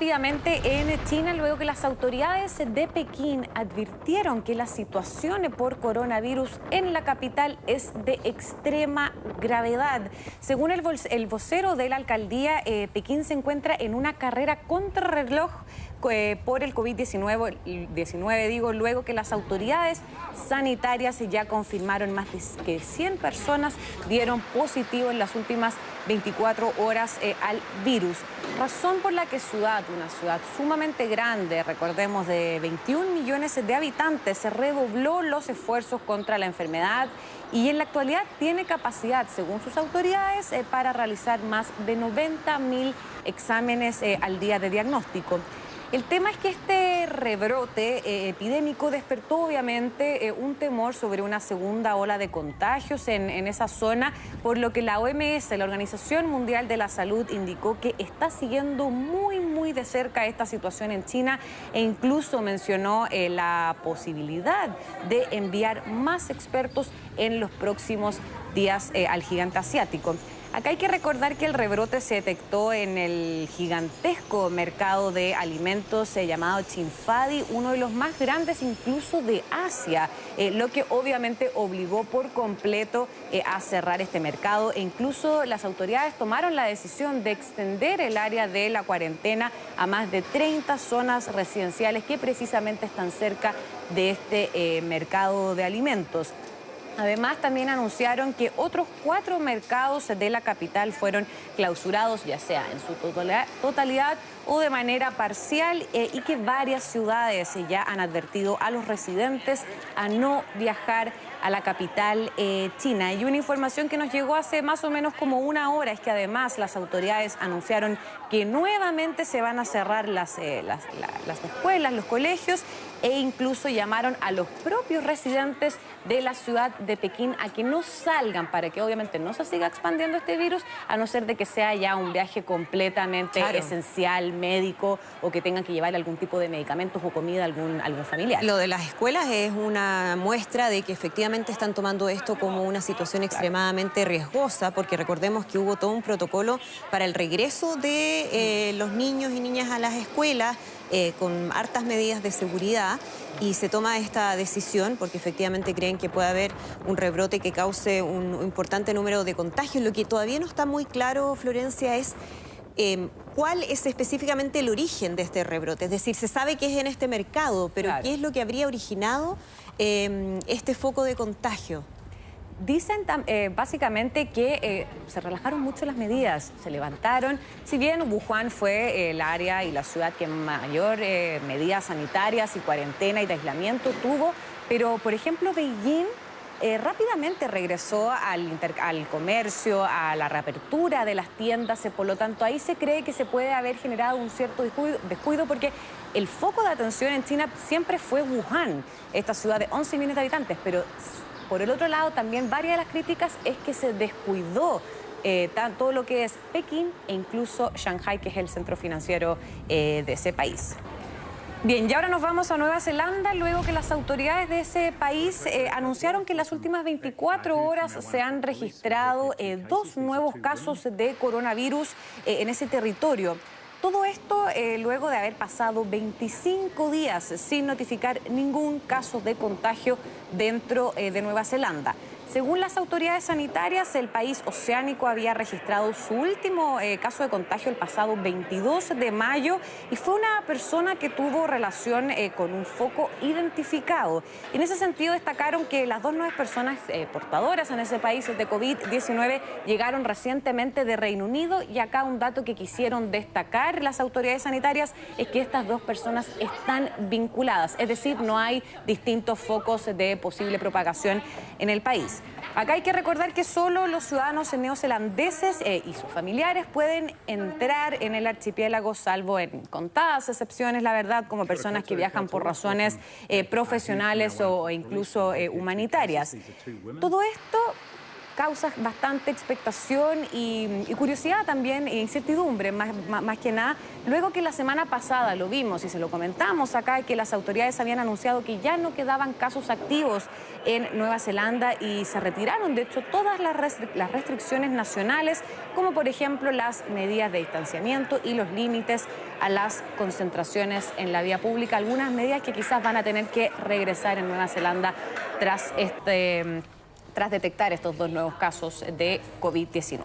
rápidamente en China, luego que las autoridades de Pekín advirtieron que la situación por coronavirus en la capital es de extrema gravedad. Según el vocero de la alcaldía, Pekín se encuentra en una carrera contrarreloj por el COVID-19, luego que las autoridades sanitarias ya confirmaron más de 100 personas dieron positivo en las últimas 24 horas al virus. Razón por la que una ciudad sumamente grande, recordemos de 21 millones de habitantes, se redobló los esfuerzos contra la enfermedad y en la actualidad tiene capacidad, según sus autoridades, para realizar más de 90.000 exámenes al día de diagnóstico. El tema es que este rebrote epidémico despertó obviamente un temor sobre una segunda ola de contagios en esa zona, por lo que la OMS, la Organización Mundial de la Salud, indicó que está siguiendo muy de cerca esta situación en China e incluso mencionó la posibilidad de enviar más expertos en los próximos días al gigante asiático. Acá hay que recordar que el rebrote se detectó en el gigantesco mercado de alimentos llamado Chinfadi, uno de los más grandes incluso de Asia, lo que obviamente obligó por completo a cerrar este mercado e incluso las autoridades tomaron la decisión de extender el área de la cuarentena a más de 30 zonas residenciales que precisamente están cerca de este mercado de alimentos. Además, también anunciaron que otros 4 mercados de la capital fueron clausurados, ya sea en su totalidad o de manera parcial, y que varias ciudades ya han advertido a los residentes a no viajar a la capital china. Y una información que nos llegó hace más o menos como una hora es que además las autoridades anunciaron que nuevamente se van a cerrar las escuelas, los colegios, e incluso llamaron a los propios residentes de la ciudad de Pekín a que no salgan para que obviamente no se siga expandiendo este virus, a no ser de que sea ya un viaje completamente esencial, médico, o que tengan que llevar algún tipo de medicamentos o comida a algún familiar. Lo de las escuelas es una muestra de que efectivamente están tomando esto como una situación extremadamente riesgosa, porque recordemos que hubo todo un protocolo para el regreso de los niños y niñas a las escuelas, con hartas medidas de seguridad, y se toma esta decisión porque efectivamente creen que puede haber un rebrote que cause un importante número de contagios. Lo que todavía no está muy claro, Florencia, es cuál es específicamente el origen de este rebrote. Es decir, se sabe que es en este mercado, pero ¿qué es lo que habría originado este foco de contagio? Dicen básicamente que se relajaron mucho las medidas, se levantaron. Si bien Wuhan fue el área y la ciudad que mayor medidas sanitarias y cuarentena y de aislamiento tuvo, pero por ejemplo Beijing rápidamente regresó al comercio, a la reapertura de las tiendas, por lo tanto ahí se cree que se puede haber generado un cierto descuido porque el foco de atención en China siempre fue Wuhan, esta ciudad de 11 millones de habitantes, pero por el otro lado, también varias de las críticas es que se descuidó todo lo que es Pekín e incluso Shanghái, que es el centro financiero de ese país. Bien, y ahora nos vamos a Nueva Zelanda, luego que las autoridades de ese país anunciaron que en las últimas 24 horas se han registrado 2 nuevos casos de coronavirus en ese territorio. Todo esto luego de haber pasado 25 días sin notificar ningún caso de contagio dentro de Nueva Zelanda. Según las autoridades sanitarias, el país oceánico había registrado su último caso de contagio el pasado 22 de mayo y fue una persona que tuvo relación con un foco identificado. En ese sentido, destacaron que las 2 nuevas personas portadoras en ese país de COVID-19 llegaron recientemente de Reino Unido, y acá un dato que quisieron destacar las autoridades sanitarias es que estas 2 personas están vinculadas, es decir, no hay distintos focos de posible propagación en el país. Acá hay que recordar que solo los ciudadanos neozelandeses y sus familiares pueden entrar en el archipiélago, salvo en contadas excepciones, la verdad, como personas que viajan por razones profesionales o incluso humanitarias. Todo esto causa bastante expectación y curiosidad también, e incertidumbre, más que nada, luego que la semana pasada lo vimos y se lo comentamos acá, que las autoridades habían anunciado que ya no quedaban casos activos en Nueva Zelanda y se retiraron, de hecho, todas las restricciones nacionales, como por ejemplo las medidas de distanciamiento y los límites a las concentraciones en la vía pública, algunas medidas que quizás van a tener que regresar en Nueva Zelanda tras detectar estos 2 nuevos casos de COVID-19.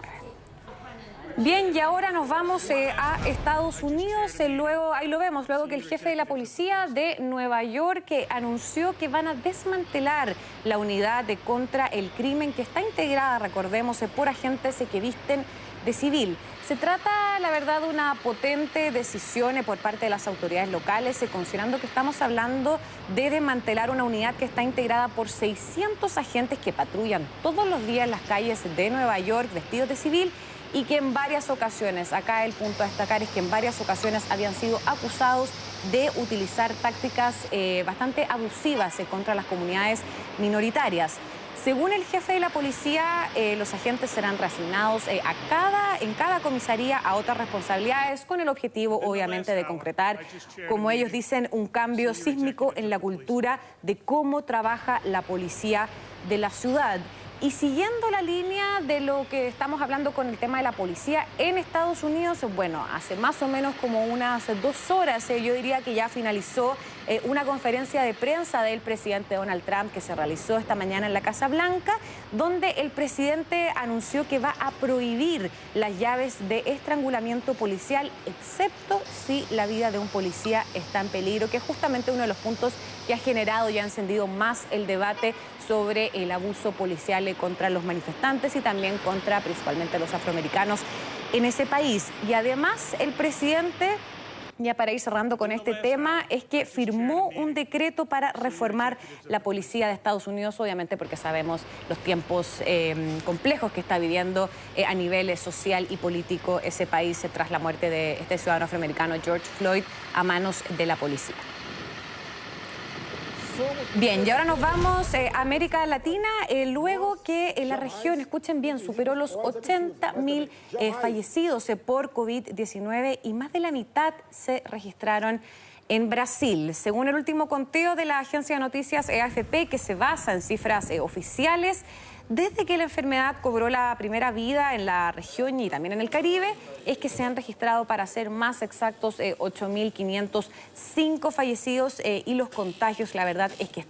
Bien, y ahora nos vamos a Estados Unidos. Ahí lo vemos, luego que el jefe de la policía de Nueva York anunció que van a desmantelar la unidad de contra el crimen que está integrada, recordemos, por agentes que visten de civil. Se trata, la verdad, de una potente decisión por parte de las autoridades locales, considerando que estamos hablando de desmantelar una unidad que está integrada por 600 agentes que patrullan todos los días en las calles de Nueva York vestidos de civil y que en varias ocasiones, acá el punto a destacar es que en varias ocasiones habían sido acusados de utilizar tácticas bastante abusivas contra las comunidades minoritarias. Según el jefe de la policía, los agentes serán reasignados en cada comisaría a otras responsabilidades con el objetivo, obviamente, de concretar, como ellos dicen, un cambio sísmico en la cultura de cómo trabaja la policía de la ciudad. Y siguiendo la línea de lo que estamos hablando con el tema de la policía en Estados Unidos, bueno, hace más o menos como unas 2 horas, yo diría que ya finalizó una conferencia de prensa del presidente Donald Trump que se realizó esta mañana en la Casa Blanca, donde el presidente anunció que va a prohibir las llaves de estrangulamiento policial, excepto si la vida de un policía está en peligro, que es justamente uno de los puntos que ha generado y ha encendido más el debate sobre el abuso policial contra los manifestantes y también contra principalmente los afroamericanos en ese país. Y además el presidente, ya para ir cerrando con este tema, es que firmó un decreto para reformar la policía de Estados Unidos, obviamente porque sabemos los tiempos complejos que está viviendo a nivel social y político ese país tras la muerte de este ciudadano afroamericano George Floyd a manos de la policía. Bien, y ahora nos vamos a América Latina, luego que en la región, escuchen bien, superó los 80.000 fallecidos por COVID-19 y más de la mitad se registraron en Brasil. Según el último conteo de la agencia de noticias AFP, que se basa en cifras oficiales, desde que la enfermedad cobró la primera vida en la región y también en el Caribe, es que se han registrado, para ser más exactos, 8.505 fallecidos y los contagios, la verdad, es que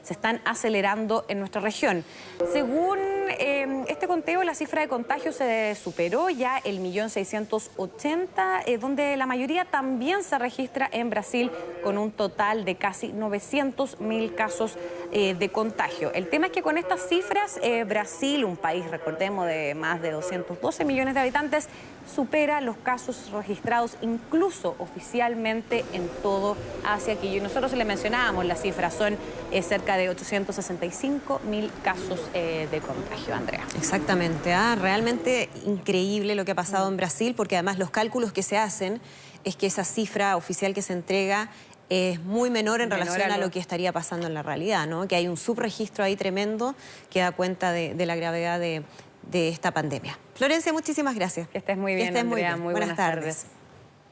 se están acelerando en nuestra región. Según este conteo, la cifra de contagios se superó ya el 1.680.000, donde la mayoría también se registra en Brasil, con un total de casi 900.000 casos de contagio. El tema es que con estas cifras, Brasil, un país, recordemos, de más de 212 millones de habitantes, supera los casos registrados incluso oficialmente en todo Asia, que nosotros le mencionábamos, las cifras son cerca de 865.000 casos de contagio, Andrea. Exactamente, realmente increíble lo que ha pasado en Brasil, porque además los cálculos que se hacen es que esa cifra oficial que se entrega es muy menor en relación a lo que estaría pasando en la realidad, ¿no? Que hay un subregistro ahí tremendo que da cuenta de la gravedad de esta pandemia. Florencia, muchísimas gracias. Que estés muy bien, Andrea. Muy buenas tardes.